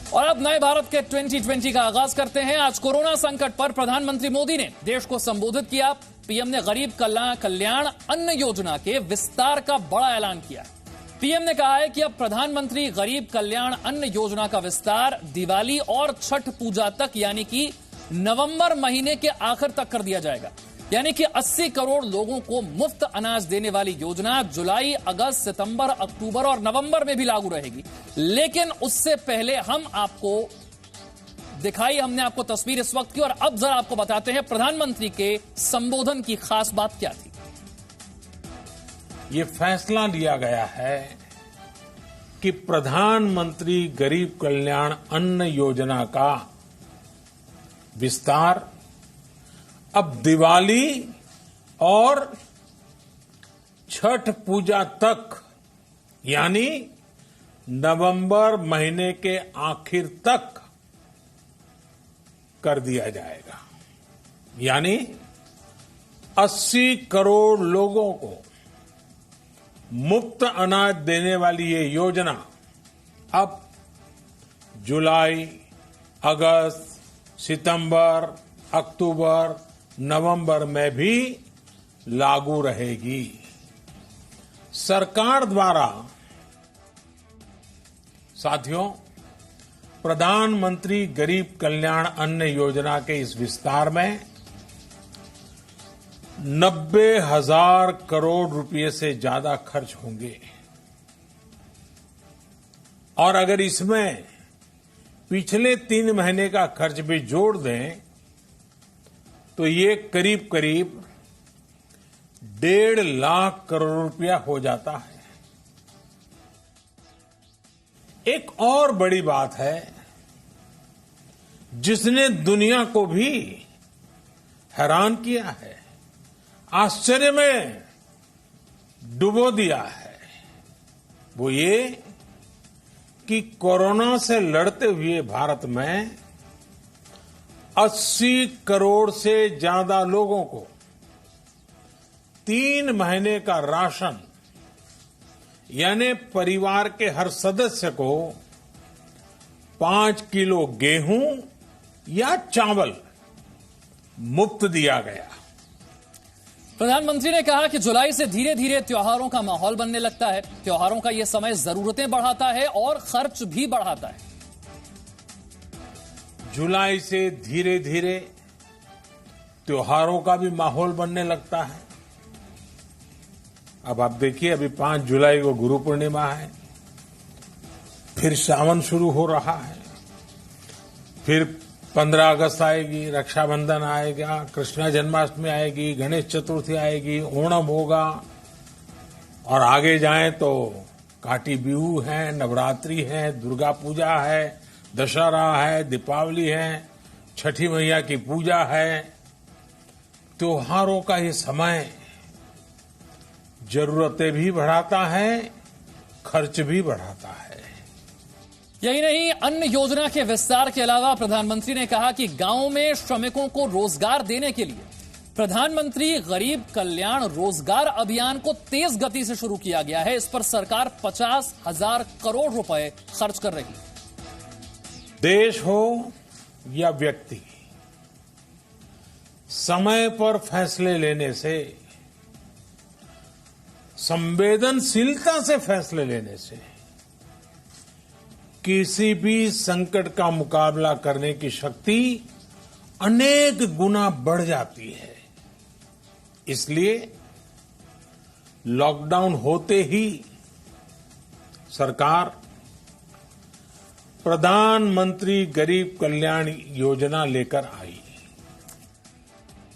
और अब नए भारत के 2020 का आगाज करते हैं। आज कोरोना संकट पर प्रधानमंत्री मोदी ने देश को संबोधित किया। पीएम ने गरीब कल्याण अन्न योजना के विस्तार का बड़ा ऐलान किया। पीएम ने कहा है कि अब प्रधानमंत्री गरीब कल्याण अन्न योजना का विस्तार दिवाली और छठ पूजा तक यानी कि नवंबर महीने के आखिर तक कर दिया जाएगा। यानी कि 80 करोड़ लोगों को मुफ्त अनाज देने वाली योजना जुलाई, अगस्त, सितंबर, अक्टूबर और नवंबर में भी लागू रहेगी। लेकिन उससे पहले हमने आपको तस्वीर इस वक्त की, और अब जरा आपको बताते हैं प्रधानमंत्री के संबोधन की खास बात क्या थी। ये फैसला लिया गया है कि प्रधानमंत्री गरीब कल्याण अन्न योजना का विस्तार अब दिवाली और छठ पूजा तक यानी नवंबर महीने के आखिर तक कर दिया जाएगा। यानी 80 करोड़ लोगों को मुफ्त अनाज देने वाली ये योजना अब जुलाई, अगस्त, सितंबर, अक्टूबर, नवंबर में भी लागू रहेगी। सरकार द्वारा साथियों, प्रधानमंत्री गरीब कल्याण अन्न योजना के इस विस्तार में 90,000 करोड़ रुपए से ज्यादा खर्च होंगे। और अगर इसमें पिछले 3 महीने का खर्च भी जोड़ दें तो ये करीब 1.5 लाख करोड़ रुपया हो जाता है। एक और बड़ी बात है जिसने दुनिया को भी हैरान किया है, आश्चर्य में डुबो दिया है, वो ये कि कोरोना से लड़ते हुए भारत में 80 करोड़ से ज्यादा लोगों को 3 महीने का राशन यानी परिवार के हर सदस्य को 5 किलो गेहूं या चावल मुफ्त दिया गया। प्रधानमंत्री ने कहा कि जुलाई से धीरे धीरे त्योहारों का माहौल बनने लगता है। त्योहारों का यह समय जरूरतें बढ़ाता है और खर्च भी बढ़ाता है। जुलाई से धीरे धीरे त्योहारों का भी माहौल बनने लगता है। अब आप देखिए, अभी 5 जुलाई को गुरु पूर्णिमा है, फिर सावन शुरू हो रहा है, फिर 15 अगस्त आएगी, रक्षाबंधन आएगा, कृष्ण जन्माष्टमी आएगी, गणेश चतुर्थी आएगी, ओणम होगा, और आगे जाएं तो काटी बिहू है, नवरात्रि है, दुर्गा पूजा है, दशहरा है, दीपावली है, छठी मैया की पूजा है। त्योहारों का ये समय जरूरतें भी बढ़ाता है, खर्च भी बढ़ाता है। यही नहीं, अन्न योजना के विस्तार के अलावा प्रधानमंत्री ने कहा कि गांवों में श्रमिकों को रोजगार देने के लिए प्रधानमंत्री गरीब कल्याण रोजगार अभियान को तेज गति से शुरू किया गया है। इस पर सरकार 50,000 करोड़ रुपए खर्च कर रही है। देश हो या व्यक्ति, समय पर फैसले लेने से, संवेदनशीलता से फैसले लेने से किसी भी संकट का मुकाबला करने की शक्ति अनेक गुना बढ़ जाती है। इसलिए लॉकडाउन होते ही सरकार प्रधानमंत्री गरीब कल्याण योजना लेकर आई।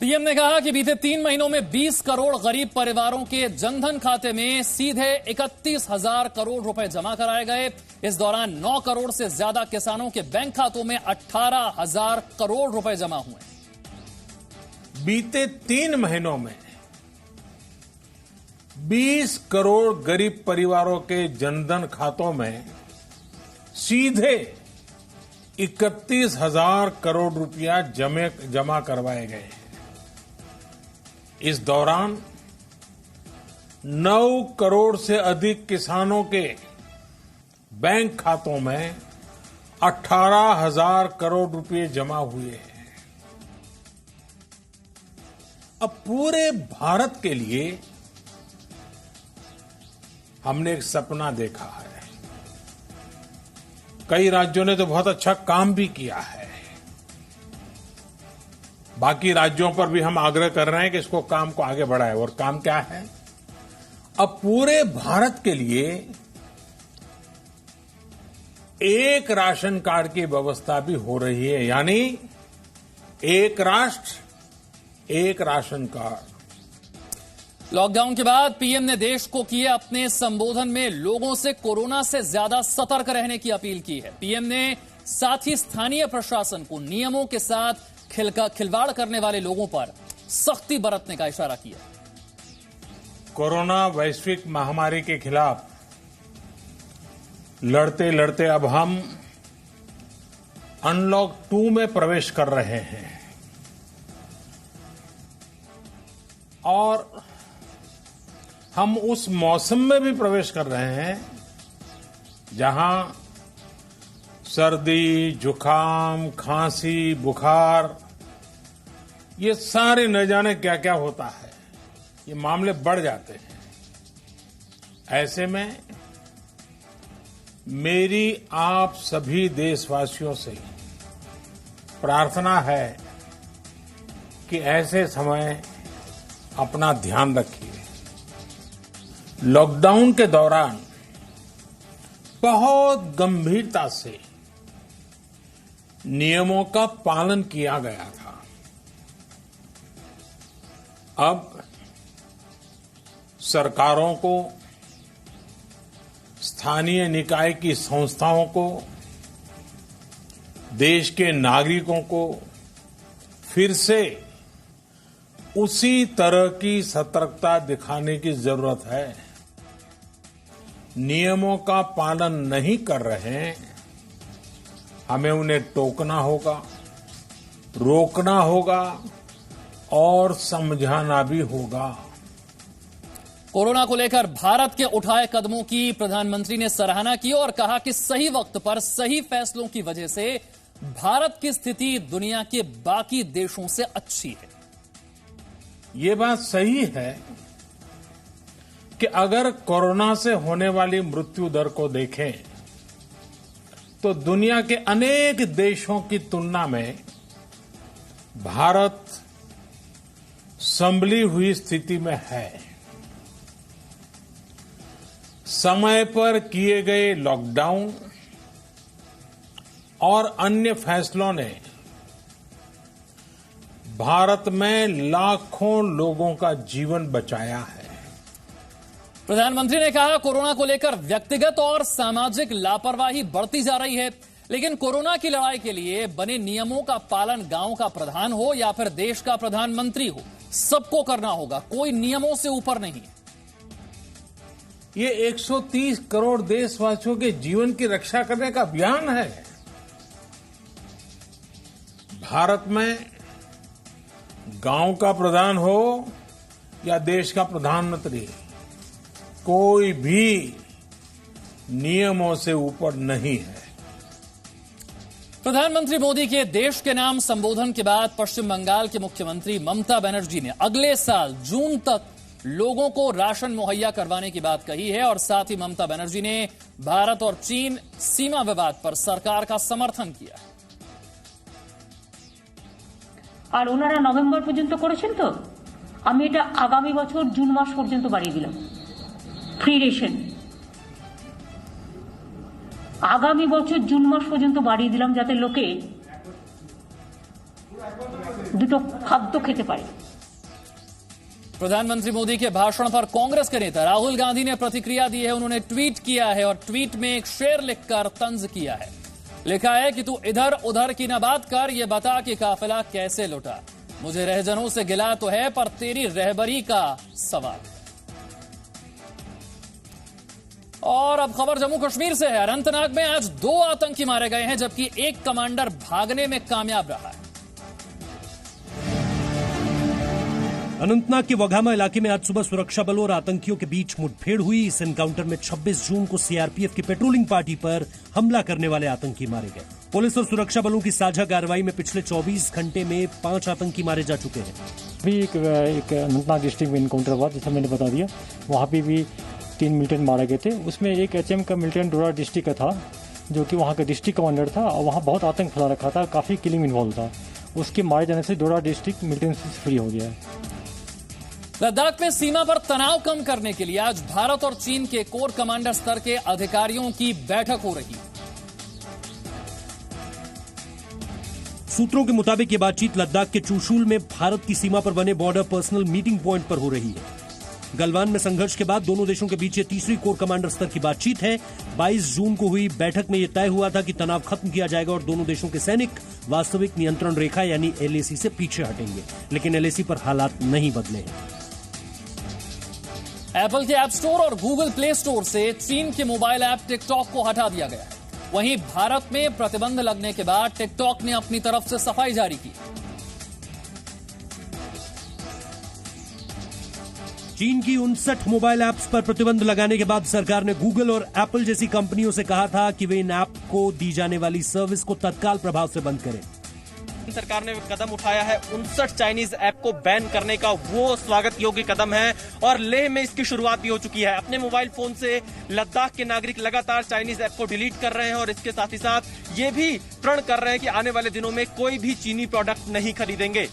पीएम ने कहा कि बीते 3 महीनों में 20 करोड़ गरीब परिवारों के जनधन खाते में सीधे 31,000 करोड़ रुपए जमा कराए गए। इस दौरान 9 करोड़ से ज्यादा किसानों के बैंक खातों में 18,000 करोड़ रुपए जमा हुए। बीते 3 महीनों में 20 करोड़ गरीब परिवारों के जनधन खातों में सीधे 31,000 करोड़ रुपया जमा करवाए गए। इस दौरान 9 करोड़ से अधिक किसानों के बैंक खातों में 18,000 करोड़ रुपए जमा हुए हैं। अब पूरे भारत के लिए हमने एक सपना देखा है। कई राज्यों ने तो बहुत अच्छा काम भी किया है। बाकी राज्यों पर भी हम आग्रह कर रहे हैं कि इसको काम को आगे बढ़ाएं। और काम क्या है? अब पूरे भारत के लिए एक राशन कार्ड की व्यवस्था भी हो रही है, यानी एक राष्ट्र एक राशन कार्ड। लॉकडाउन के बाद पीएम ने देश को किए अपने संबोधन में लोगों से कोरोना से ज्यादा सतर्क रहने की अपील की है। पीएम ने साथ ही स्थानीय प्रशासन को नियमों के साथ खिलवाड़ करने वाले लोगों पर सख्ती बरतने का इशारा किया। कोरोना वैश्विक महामारी के खिलाफ लड़ते लड़ते अब हम अनलॉक 2 में प्रवेश कर रहे हैं और हम उस मौसम में भी प्रवेश कर रहे हैं जहां सर्दी, जुकाम, खांसी, बुखार, ये सारे न जाने क्या क्या होता है, ये मामले बढ़ जाते हैं। ऐसे में मेरी आप सभी देशवासियों से प्रार्थना है कि ऐसे समय अपना ध्यान रखिए। लॉकडाउन के दौरान बहुत गंभीरता से नियमों का पालन किया गया था। अब सरकारों को, स्थानीय निकाय की संस्थाओं को, देश के नागरिकों को फिर से उसी तरह की सतर्कता दिखाने की जरूरत है। नियमों का पालन नहीं कर रहे हैं, हमें उन्हें टोकना होगा, रोकना होगा और समझाना भी होगा। कोरोना को लेकर भारत के उठाए कदमों की प्रधानमंत्री ने सराहना की और कहा कि सही वक्त पर सही फैसलों की वजह से भारत की स्थिति दुनिया के बाकी देशों से अच्छी है। ये बात सही है कि अगर कोरोना से होने वाली मृत्यु दर को देखें तो दुनिया के अनेक देशों की तुलना में भारत संभली हुई स्थिति में है। समय पर किए गए लॉकडाउन और अन्य फैसलों ने भारत में लाखों लोगों का जीवन बचाया है। प्रधानमंत्री ने कहा, कोरोना को लेकर व्यक्तिगत और सामाजिक लापरवाही बढ़ती जा रही है, लेकिन कोरोना की लड़ाई के लिए बने नियमों का पालन गांव का प्रधान हो या फिर देश का प्रधानमंत्री हो, सबको करना होगा। कोई नियमों से ऊपर नहीं है। ये 130 करोड़ देशवासियों के जीवन की रक्षा करने का अभियान है। भारत में गांव का प्रधान हो या देश का प्रधानमंत्री, कोई भी नियमों से ऊपर नहीं है। प्रधानमंत्री मोदी के देश के नाम संबोधन के बाद पश्चिम बंगाल के मुख्यमंत्री ममता बनर्जी ने अगले साल जून तक लोगों को राशन मुहैया करवाने की बात कही है और साथ ही ममता बनर्जी ने भारत और चीन सीमा विवाद पर सरकार का समर्थन किया। আর ওনারা নভেম্বর পর্যন্ত করেছেন, তো আমি এটা আগামী বছর জুন মাস পর্যন্ত বাড়িয়ে দিলাম ফ্রি রেশন। আগামী বছর জুন মাস পর্যন্ত বাড়িয়ে দিলাম যাতে লোকে দুটো খাদ্য খেতে পারে। प्रधानमंत्री मोदी के भाषण पर कांग्रेस के नेता राहुल गांधी ने प्रतिक्रिया दी है। उन्होंने ट्वीट किया है और ट्वीट में एक शेर लिखकर तंज किया है। लिखा है कि तू इधर उधर की न बात कर, ये बता कि काफिला कैसे लुटा। मुझे रहजनों से गिला तो है पर तेरी रहबरी का सवाल। और अब खबर जम्मू कश्मीर से है। अनंतनाग में आज 2 आतंकी मारे गए हैं जबकि एक कमांडर भागने में कामयाब रहा है। अनंतनाग के वघामा इलाके में आज सुबह सुरक्षा बलों और आतंकियों के बीच मुठभेड़ हुई। इस एनकाउंटर में 26 जून को सीआरपीएफ की पेट्रोलिंग पार्टी पर हमला करने वाले आतंकी मारे गए। पुलिस और सुरक्षा बलों की साझा कार्रवाई में पिछले 24 घंटे में 5 आतंकी मारे जा चुके हैं। भी एक अनंतनाग डिस्ट्रिक्ट में इनकाउंटर हुआ, जैसा मैंने बता दिया। वहाँ पे भी 3 मिलिटेंट मारे गए थे। उसमें एक HM का मिलिटेंट डोडा डिस्ट्रिक्ट का था, जो कि वहाँ का डिस्ट्रिक्ट कमांडर था, और वहाँ बहुत आतंक फैला रखा था, काफ़ी किलिंग इन्वॉल्व था। उसके मारे जाने से डोडा डिस्ट्रिक्ट मिलिटेंट से फ्री हो गया है। लद्दाख में सीमा पर तनाव कम करने के लिए आज भारत और चीन के कोर कमांडर स्तर के अधिकारियों की बैठक हो रही है। सूत्रों के मुताबिक ये बातचीत लद्दाख के चूशुल में भारत की सीमा पर बने बॉर्डर पर्सनल मीटिंग पॉइंट पर हो रही है। गलवान में संघर्ष के बाद दोनों देशों के बीच ये तीसरी कोर कमांडर स्तर की बातचीत है। 22 जून को हुई बैठक में यह तय हुआ था कि तनाव खत्म किया जाएगा और दोनों देशों के सैनिक वास्तविक नियंत्रण रेखा यानी LAC से पीछे हटेंगे, लेकिन LAC पर हालात नहीं बदले हैं। एप्पल के ऐप स्टोर और गूगल प्ले स्टोर से चीन के मोबाइल ऐप टिकटॉक को हटा दिया गया है। वहीं भारत में प्रतिबंध लगने के बाद टिकटॉक ने अपनी तरफ से सफाई जारी की। चीन की 59 मोबाइल ऐप्स पर प्रतिबंध लगाने के बाद सरकार ने गूगल और एप्पल जैसी कंपनियों से कहा था कि वे इन ऐप को दी जाने वाली सर्विस को तत्काल प्रभाव से बंद करें। सरकार ने कदम उठाया है 59 चाइनीज ऐप को बैन करने का, वो स्वागत योग्य कदम है और लेह में इसकी शुरुआत भी हो चुकी है। अपने मोबाइल फोन से लद्दाख के नागरिक लगातार चाइनीज ऐप को डिलीट कर रहे हैं और इसके साथ ही साथ ये भी प्रण कर रहे हैं कि आने वाले दिनों में कोई भी चीनी प्रोडक्ट नहीं खरीदेंगे।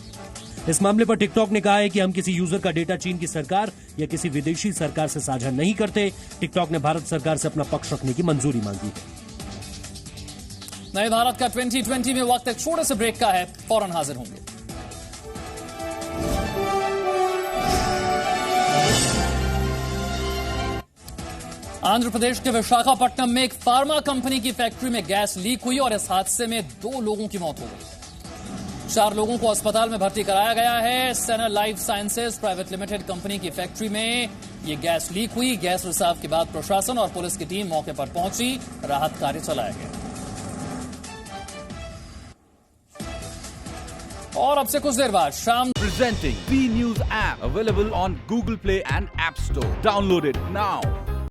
इस मामले पर टिकटॉक ने कहा है कि हम किसी यूजर का डेटा चीन की सरकार या किसी विदेशी सरकार से साझा नहीं करते। टिकटॉक ने भारत सरकार से अपना पक्ष रखने की मंजूरी मांगी है। नए भारत का 2020 में वक्त एक छोटे से ब्रेक का है, फौरन हाजिर होंगे। आंध्र प्रदेश के विशाखापट्टनम में एक फार्मा कंपनी की फैक्ट्री में गैस लीक हुई और इस हादसे में 2 लोगों की मौत हो गई। 4 लोगों को अस्पताल में भर्ती कराया गया है। सेनर life sciences private limited company की फैक्ट्री में ये गैस लीक हुई। गैस रिसाव के बाद प्रशासन और पुलिस की टीम मौके पर पहुंची, राहत कार्य चलाया गया। और अब से कुछ देर बाद शाम Presenting B News app available on Google Play and App Store. Download it now.